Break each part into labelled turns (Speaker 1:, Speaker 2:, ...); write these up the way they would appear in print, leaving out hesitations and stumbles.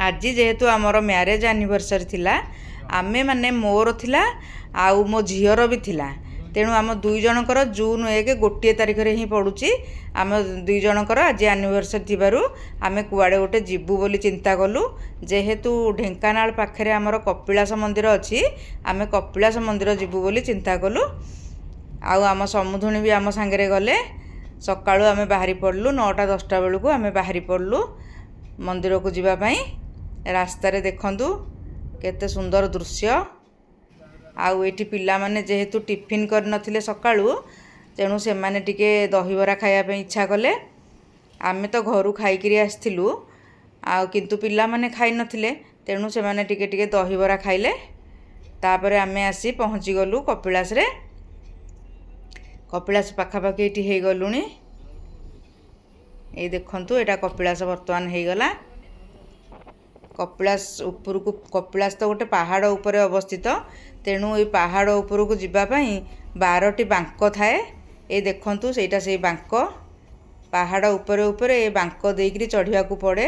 Speaker 1: आज जेहेतु आमर मैरेज एनिवर्सरी थिला आमे माने मोर थिला आउ मो झीर भी थिला तेणु आम दुई जनकर जून 1 गोटे तारिख रे ही पड़ुची आम दुई जनकर आज एनिवर्सरी थिबारु आमे कुआडे गोटे जिबु बोली चिंता कलु जेहेतु ढेंकानाल पाखरे आमर कपिलास मंदिर अछि आमे कपिलास मंदिर जिबु बोली चिंता कलु आउ आम समुधुणी भी आम सांगरे गले सकाळु आमे बाहरी पड़लु 9टा 10टा बेलू आमे बाहरी पड़लु मंदिर को जीवा पई रास्ता रे देखंतु केते सुंदर दृश्य आउ एठी पिला माने जेहेतु टिफिन कर नथिले सकाळु तेणु से माने टिके दहीबरा खाया पे इच्छा कले आमे तो घरु खाई करी आस्थिलु आउ किंतु पिला माने खाई नथिले तेणु से माने टिके टिके दहीबरा खाइले तापरे आमे आसी पहुंची गलु कपिलास रे कपिलास पाखा पाखी एठी हे गलुनी ए देखंतु एटा कपिलास वर्तमान हे गला कपिलास ऊपर को कपिलास तो गोटे पहाड़ ऊपर अवस्थित तेणु ये पहाड़ ऊपर को जीवा पई 12टी बांक थाए ए देखंतु सेटा से बांक पहाड़ ऊपर ऊपर ए बांक देइकरी चढ़िया को पड़े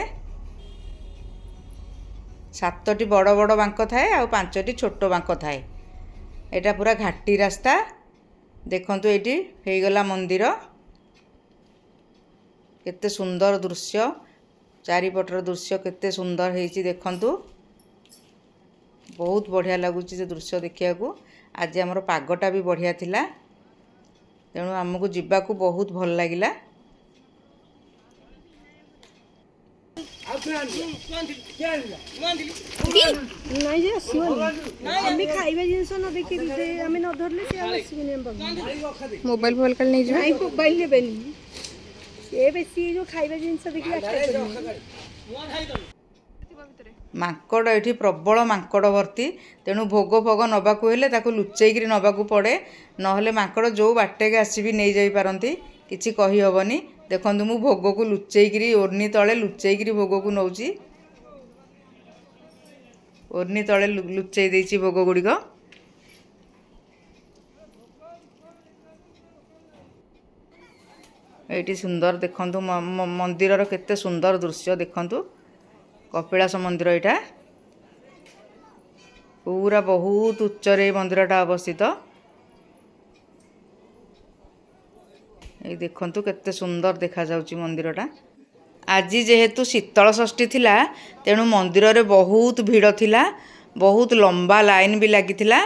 Speaker 1: 7टी बड़ बड़ बांक थाए आ 5टी छोट बांक थाए एटा पूरा घाटी रास्ता देखंतु एटी हे गला मंदिर केते सुंदर दृश्य चारिपटर दृश्य केते सुंदर हेची देखंतु बहुत बढ़िया लागुची जे दृश्य देखिया को आज हमर पागटा भी बढ़िया थिला तेणु हमकु जिबा को बहुत भल लागिला
Speaker 2: मोबाइल फोन कल नहीं जाए
Speaker 3: मोबाइल ले बेनी ए बेसी जो खाइबा जिंस देखि
Speaker 1: मांकड़ एठी प्रबल मांकड़ भर्ती तेणु भोग फोग नबाकू हेले ताकू लुचेइकरी नबाकू पड़े नहले मांकड़ जो बाटे के आसी भी नहीं जाई पारंती किछि कहि हबनी देखंतु मु भोग को लुचेइकरी ओरनी तळे लुचेइकरी भोग को नौची ओरनी तळे लुचेइ देछि भोग गुडी को एटी सुंदर देखंतु मंदिर रो केते सुंदर दृश्य देखंतु कपिलास मंदिर एटा पूरा बहुत उच्च रे मंदिरटा अवस्थित ए देखंतु केते सुंदर देखा जाउची मंदिरटा आज जेहेतु शीतल षष्ठी थिला तेणु मंदिर रे बहुत भीड़ थिला बहुत लंबा लाइन भी लागि थिला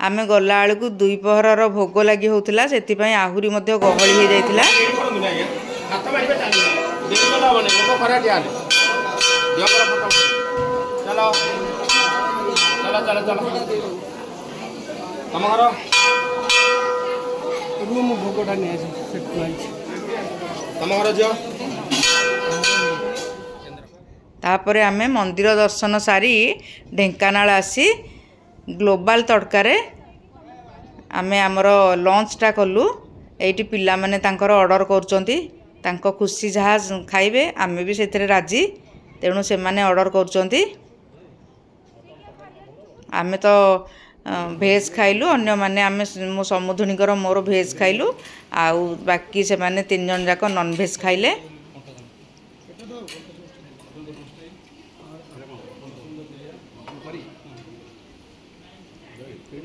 Speaker 1: आमे गला आळ को दुई पहर रो भोग लागि होउतला सेति पई आहुरी मध्ये गहळी हे जायतिला
Speaker 4: चलो चलो चलो चलो तुम घर
Speaker 3: रूम भोगटा ने
Speaker 4: तुम घर जो
Speaker 1: तापरे आमे मंदिर दर्शन सारी ढेंकानाल आसी ग्लोबल तड़कारे आमे आमर लंचटा कलु एठी पिला माने तांकर ऑर्डर करचंती तांको खुशी जहा खाइबे आमे भी सेथरे राजी तेणु से माने ऑर्डर करचंती आमे तो भेज खाइलु अन्य माने आमे मो समुधुणीकर मोर भेज खाइलु आउ बाकी से माने 3 जन जाक नॉन भेज खाइले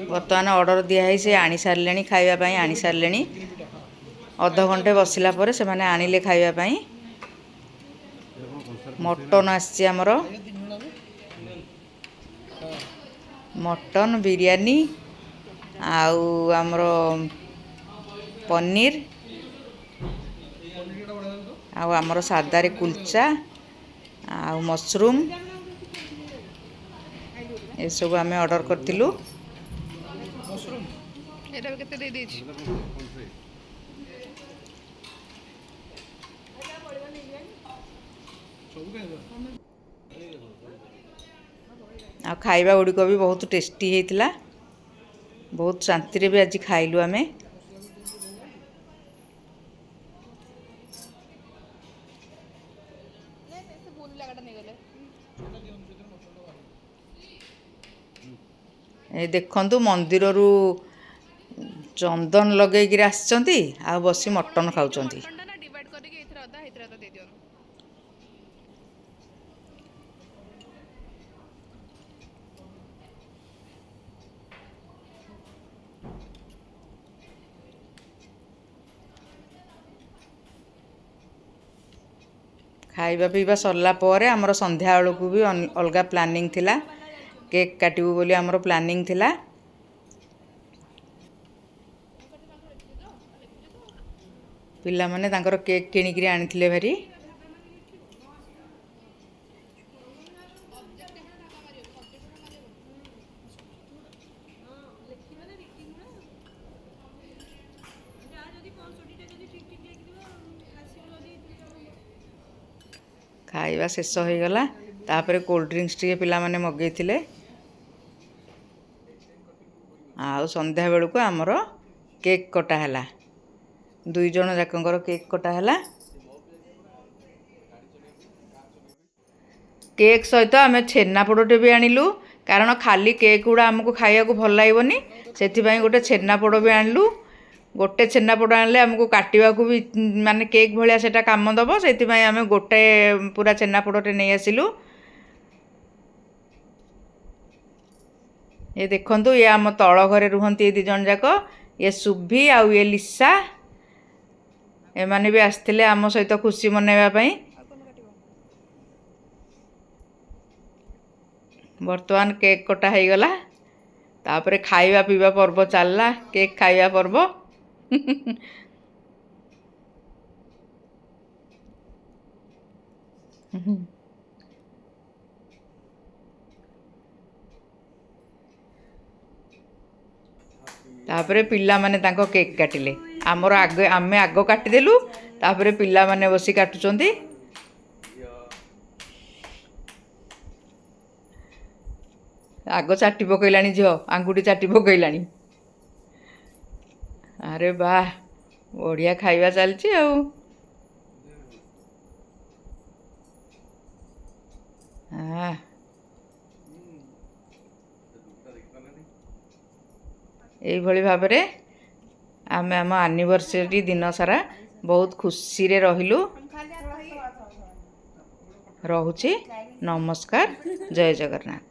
Speaker 1: बर्तमान ऑर्डर दिया है से आनी सारले खाइबा पई आनी सारले अध घंटे बसिला परे से माने आनिले खाइबा पई मटन आछि हमर मटन बिरयानी आउ हमर पनीर आउ हमर सादा रे कुलचा आउ मशरूम ए सब हमें ऑर्डर करथिलु
Speaker 2: एटा केते दे देछि
Speaker 1: आ खाइबा गुडी को भी बहुत टेस्टी हेतिला बहुत शांति रे भी आज खाइलु आमे ए देखंतु मंदिर रु चंदन लगेगिरी आछंती आ बसी मटन खाउचंती ଖାଇବା ପିଇବା ସରିଲା ପରେ ଆମର ସନ୍ଧ୍ୟା ବେଳକୁ ବି ଅଲଗା ପ୍ଲାନିଂ ଥିଲା, କେକ୍ କାଟିବୁ ବୋଲି ଆମର ପ୍ଲାନିଂ ଥିଲା। ପିଲାମାନେ ତାଙ୍କର କେକ୍ କିଣିକିରି ଆଣିଥିଲେ ଭାରି। ଖାଇବା ଶେଷ ହୋଇଗଲା, ତାପରେ କୋଲ୍ଡ ଡ୍ରିଙ୍କସ୍ ଟିକେ ପିଲାମାନେ ମଗେଇଥିଲେ। ଆଉ ସନ୍ଧ୍ୟା ବେଳକୁ ଆମର କେକ୍ କଟା ହେଲା, 2 ଜଣ ଯାକଙ୍କର କେକ୍ କଟା ହେଲା। କେକ୍ ସହିତ ଆମେ ଛେନାପୋଡ଼ଟେ ବି ଆଣିଲୁ, କାରଣ ଖାଲି କେକ୍ ଗୁଡ଼ା ଆମକୁ ଖାଇବାକୁ ଭଲ ଲାଗିବନି, ସେଥିପାଇଁ ଗୋଟେ ଛେନାପୋଡ଼ ବି ଆଣିଲୁ। ଗୋଟେ ଛେନାପୋଡ଼ ଆଣିଲେ ଆମକୁ କାଟିବାକୁ ବି ମାନେ କେକ୍ ଭଳିଆ ସେଇଟା କାମ ଦେବ, ସେଥିପାଇଁ ଆମେ ଗୋଟେ ପୁରା ଛେନାପୋଡ଼ଟେ ନେଇ ଆସିଲୁ। ଏ ଦେଖନ୍ତୁ, ଇଏ ଆମ ତଳ ଘରେ ରୁହନ୍ତି ଏ 2 ଜଣ ଯାକ, ଇଏ ସୁଭି ଆଉ ଇଏ ଲିସା। ଏମାନେ ବି ଆସିଥିଲେ ଆମ ସହିତ ଖୁସି ମନେଇବା ପାଇଁ। ବର୍ତ୍ତମାନ କେକ୍ କଟା ହେଇଗଲା, ତାପରେ ଖାଇବା ପିଇବା ପର୍ବ ଚାଲିଲା, କେକ୍ ଖାଇବା ପର୍ବ। ତାପରେ ପିଲାମାନେ ତାଙ୍କ କେକ୍ କାଟିଲେ, ଆମେ ଆଗ କାଟିଦେଲୁ, ତାପରେ ପିଲାମାନେ ବସି କାଟୁଛନ୍ତି। ଆଗ ଚାଟି ପକେଇଲାଣି ଝିଅ, ଆଙ୍ଗୁଠି ଚାଟି ପକେଇଲାଣି। ଆରେ ବାଃ, ବଢ଼ିଆ ଖାଇବା ଚାଲିଛି ଆଉ। ଏଇଭଳି ଭାବରେ ଆମେ ଆମ ଆନିଭର୍ସରୀ ଦିନ ସାରା ବହୁତ ଖୁସିରେ ରହିଲୁ। ରହୁଛି, ନମସ୍କାର, ଜୟ ଜଗନ୍ନାଥ।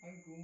Speaker 3: Thank you.